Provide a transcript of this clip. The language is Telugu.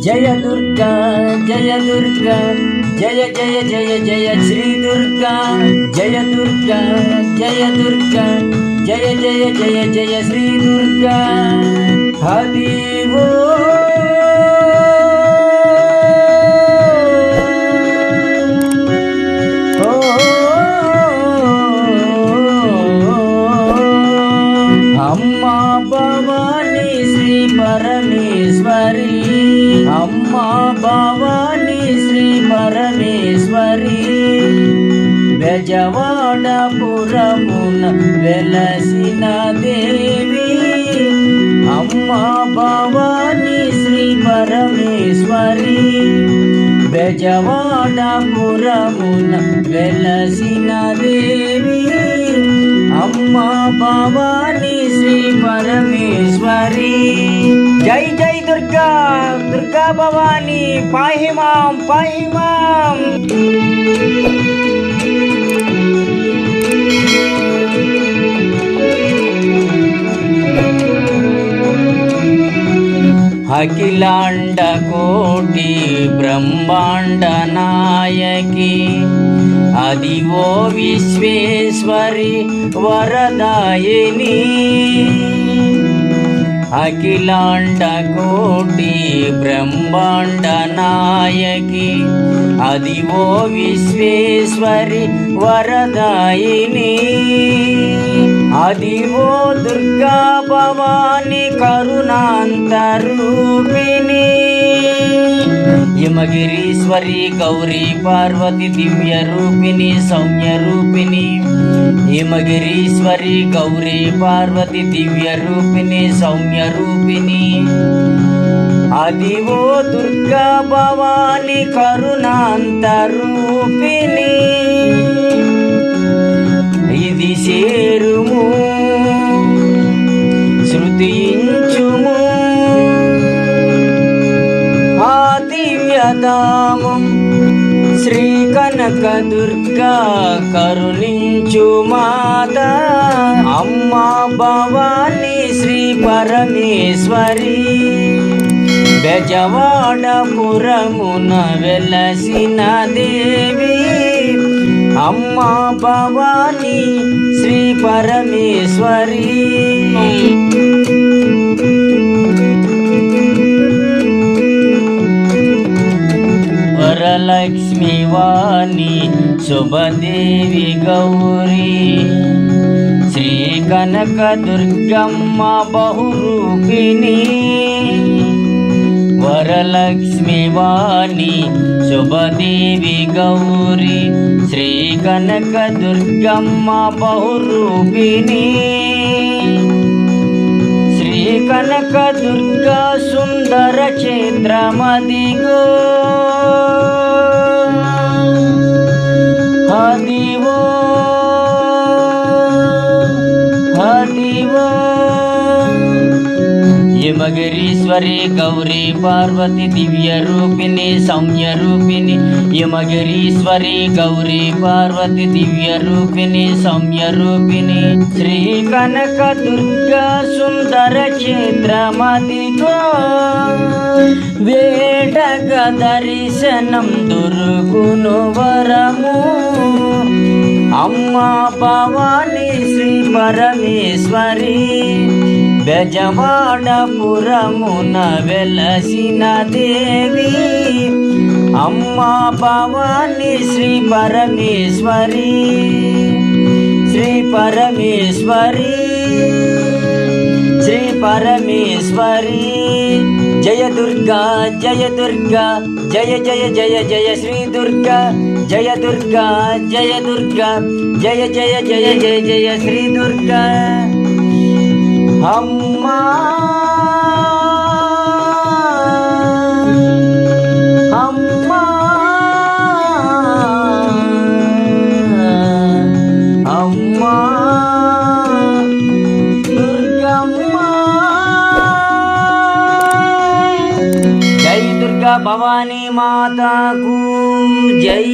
జయ దుర్గా జయ దుర్గా జయ జయ జయ జయ శ్రీ దుర్గా జయ దుర్గా జయ దుర్గా జయ జయ జయ జయ శ్రీ దుర్గా హదివో అమ్మా భవానీ శ్రీ పరమేశ్వరి అమ్మా భవానీ శ్రీ పరమేశ్వరి బెజవాడపురమున వెలసిన దేవి అమ్మా భవానీ శ్రీ పరమేశ్వరి బెజవాడపురమున వెలసిన దేవి అమ్మా భవానీ శ్రీ పరమేశ్వరి జై జై దుర్గా దుర్గా భవానీ పాహి మాం పాహి మాం అఖిలాండ కోటి బ్రహ్మాండ నాయకి అదివో విశ్వేశ్వరి వరదాయిని అఖిలాండ కోటి బ్రహ్మాండ నాయకి అదివో విశ్వేశ్వరి వరదాయిని అదివో దుర్గా భవాని కరుణాంతరూపిణి హిమగిరీశ్వరి గౌరీ పార్వతి దివ్య రూపిణి సౌమ్య రూపిణి హిమగిరీశ్వరి గౌరీ పార్వతి దివ్య రూపిణి సౌమ్య రూపిణి అదివో దుర్గా భవాని కరుణాంతరూపిణి ఇది చేరుము శృతించుము ఆ దివ్యధామం శ్రీ కనక దుర్గా కరుణించు మాత అమ్మా భవానీ శ్రీ పరమేశ్వరి బెజవాడపురమున వెలసిన దేవి అమ్మా భవానీ శ్రీ పరమేశ్వరి వరలక్ష్మి వాణి శుభదేవి గౌరీ శ్రీ కనక దుర్గమ్మ బహురూపిణి వరలక్ష్మి వాణి శుభదేవి గౌరీ శ్రీ కనక దుర్గమ్మ బహురూపిణి శ్రీ కనక దుర్గా సుందర క్షేత్రమదిగో హదివో హదివో హిమగిరీశ్వరి గౌరీ పార్వతి దివ్య రూపిణి సౌమ్య రూపిణి హిమగిరీశ్వరి గౌరీ పార్వతి దివ్య రూపిణి సౌమ్య రూపిణి శ్రీ కనక దుర్గా సుందర క్షేత్రమదిగో వేటగ దర్శనం దొరుకును వరము అమ్మా భవానీ శ్రీ పరమేశ్వరి బెజవాడపురమున వెలసిన దేవి అమ్మా భవానీ శ్రీ పరమేశ్వరి శ్రీ పరమేశ్వరి శ్రీ పరమేశ్వరి జయ దుర్గా జయ దుర్గా జయ జయ జయ జయ శ్రీ దుర్గా జయ దుర్గా జయ దుర్గా జయ జయ జయ జయ జయ శ్రీ దుర్గా అమ్మా అమ్మా అమ్మా దుర్గమ్మ జై దుర్గా భవానీ మాతాకు జై.